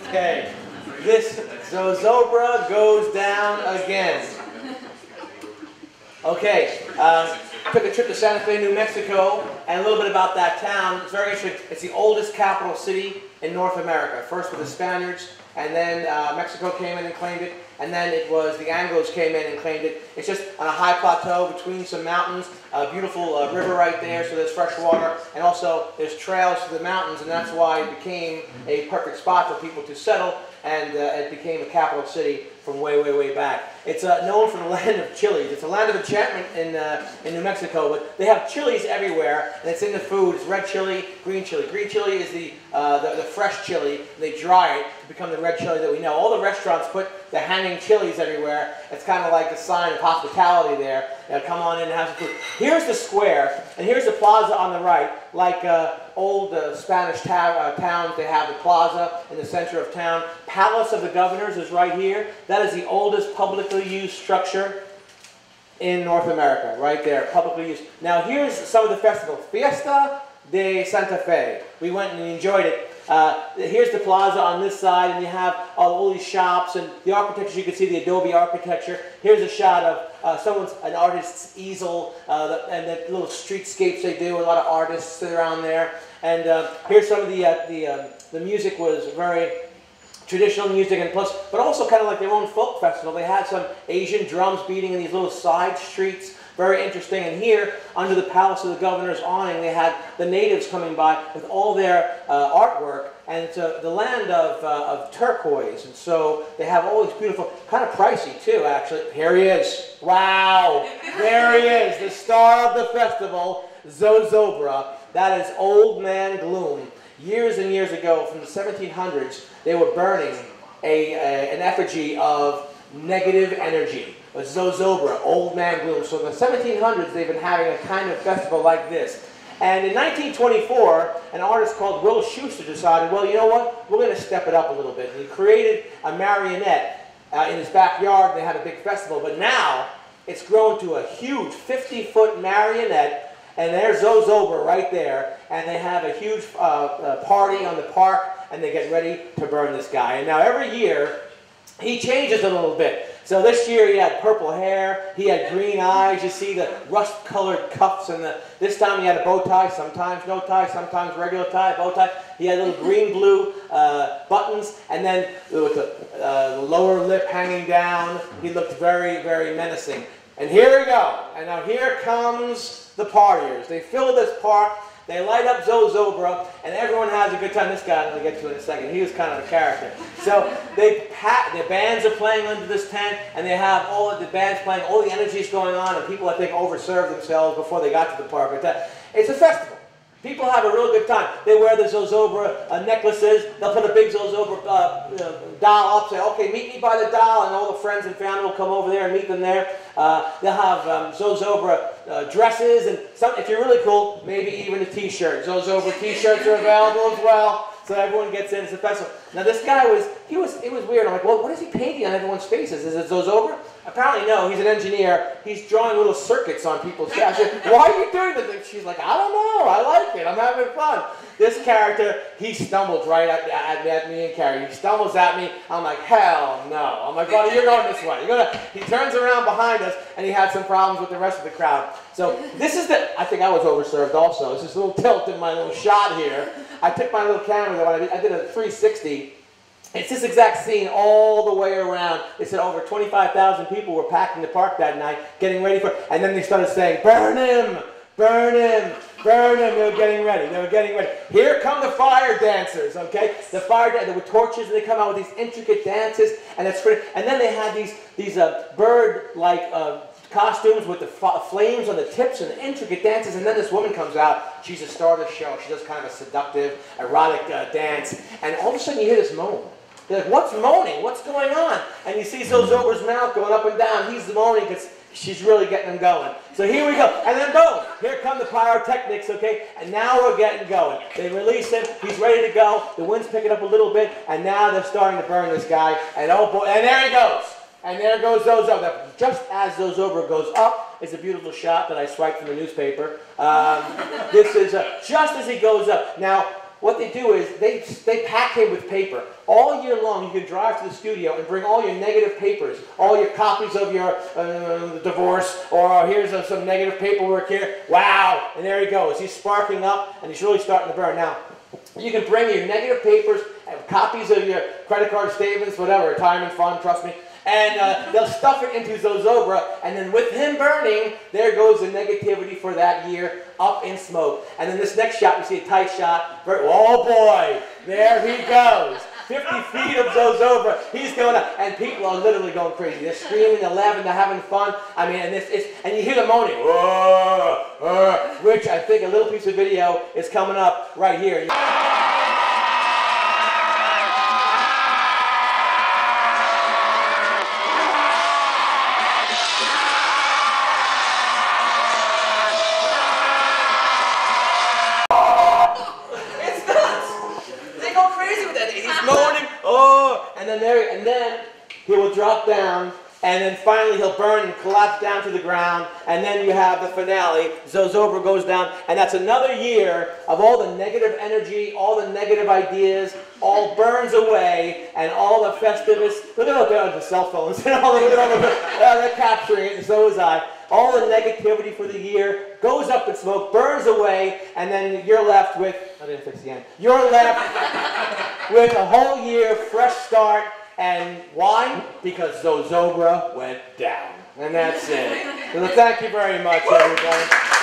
Okay, this Zozobra goes down again. Okay, took a trip to Santa Fe, New Mexico, and a little bit about that town. It's very interesting. It's the oldest capital city in North America. First with the Spaniards, and then Mexico came in and claimed it, and then it was the Anglos came in and claimed it. It's just on a high plateau between some mountains, a beautiful river right there, so there's fresh water, and also there's trails to the mountains, and that's why it became a perfect spot for people to settle, and it became a capital city from way, way, way back. It's known for the land of chilies. It's a land of enchantment in New Mexico, but they have chilies everywhere, and it's in the food. It's red chili, green chili. Green chili is the fresh chili. They dry it to become the red chili that we know. All the restaurants put the hanging chilies everywhere. It's kind of like a sign of hospitality there. Come on in and have some food. Here's the square, and here's the plaza on the right. Like old Spanish towns, they have the plaza in the center of town. Palace of the Governors is right here. That is the oldest publicly used structure in North America, right there, publicly used. Now here's some of the festivals. Fiesta de Santa Fe. We went and enjoyed it. Here's the plaza on this side, and you have all these shops and the architecture. You can see the adobe architecture. Here's a shot of an artist's easel, and the little streetscapes they do. A lot of artists around there. And here's some of the music was very traditional music, and plus, but also kind of like their own folk festival. They had some Asian drums beating in these little side streets. Very interesting. And here, under the Palace of the Governor's awning, they had the natives coming by with all their artwork. And it's the land of turquoise. And so they have all these beautiful, kind of pricey too, actually. Here he is. Wow. There he is, the star of the festival, Zozobra. That is Old Man Gloom. Years and years ago, from the 1700s, they were burning an effigy of negative energy. A Zozobra, Old Man Gloom. So in the 1700s, they've been having a kind of festival like this. And in 1924, an artist called Will Schuster decided, well, you know what? We're going to step it up a little bit. And he created a marionette in his backyard. They had a big festival. But now, it's grown to a huge 50-foot marionette. And there's Zozobra right there. And they have a huge party on the park. And they get ready to burn this guy. And now every year, he changes a little bit. So this year he had purple hair, he had green eyes, you see the rust-colored cuffs, and this time he had a bow tie, sometimes no tie, sometimes regular tie, bow tie. He had little green-blue buttons, and then with the lower lip hanging down, he looked very, very menacing. And here we go. And now here comes the partiers. They fill this park. They light up Zozobra, and everyone has a good time. This guy I'm going to get to in a second. He was kind of a character. So the bands are playing under this tent, and they have all of the bands playing. All the energy's going on, and people, I think, overserved themselves before they got to the park. But it's a festival. People have a real good time. They wear the Zozobra necklaces. They'll put a big Zozobra doll up, say, okay, meet me by the doll, and all the friends and family will come over there and meet them there. They'll have Zozobra dresses, and if you're really cool, maybe even a t-shirt. Zozobra t-shirts are available as well. So everyone gets in. It's a festival. Now this guy it was weird. I'm like, well, what is he painting on everyone's faces? Is it Zozobra? Apparently no, he's an engineer. He's drawing little circuits on people's faces. Why are you doing this? She's like, I don't know. I like it. I'm having fun. This character, he stumbles right at me and Carrie. He stumbles at me. I'm like, hell no. I'm like, buddy, you're going this way. He turns around behind us, and he had some problems with the rest of the crowd. So this is I think I was overserved also. This is a little tilt in my little shot here. I took my little camera, though, and I did a 360. It's this exact scene all the way around. They said over 25,000 people were packed in the park that night, getting ready for it. And then they started saying, burn him, burn him, burn him. They were getting ready. They were getting ready. Here come the fire dancers, okay? The fire dancers, there were torches, and they come out with these intricate dances. And then they had these bird-like costumes with the flames on the tips and the intricate dances, and then this woman comes out. She's a star of the show. She does kind of a seductive, erotic dance, and all of a sudden you hear this moan. You're like, what's moaning? What's going on? And you see Zozobra's mouth going up and down. He's moaning because she's really getting him going. So here we go. And then boom, here come the pyrotechnics, okay? And now we're getting going. They release him. He's ready to go. The wind's picking up a little bit, and now they're starting to burn this guy. And oh boy, and there he goes. And there goes Zozobra. Just as Zozobra goes up, it's a beautiful shot that I swiped from the newspaper. This is just as he goes up. Now, what they do is they pack him with paper. All year long, you can drive to the studio and bring all your negative papers, all your copies of your divorce, or here's some negative paperwork here. Wow! And there he goes. He's sparking up, and he's really starting to burn. Now, you can bring your negative papers, copies of your credit card statements, whatever, retirement fund, trust me, and they'll stuff it into Zozobra, and then with him burning, there goes the negativity for that year up in smoke. And then this next shot, you see a tight shot. Oh boy, there he goes. 50 feet of Zozobra, he's going up, and people are literally going crazy. They're screaming, they're laughing, they're having fun. I mean, and you hear the moaning, which I think a little piece of video is coming up right here. And then he will drop down, and then finally he'll burn and collapse down to the ground, and then you have the finale. Zozobra goes down, and that's another year of all the negative energy, all the negative ideas, all burns away, and all the Festivus. Look at out there on the cell phones. They're capturing it, and so is I. All the negativity for the year goes up in smoke, burns away, and then you're left with, I didn't fix the end, you're left with a whole year, fresh start, and why? Because Zozobra went down. And that's it. So thank you very much, everybody.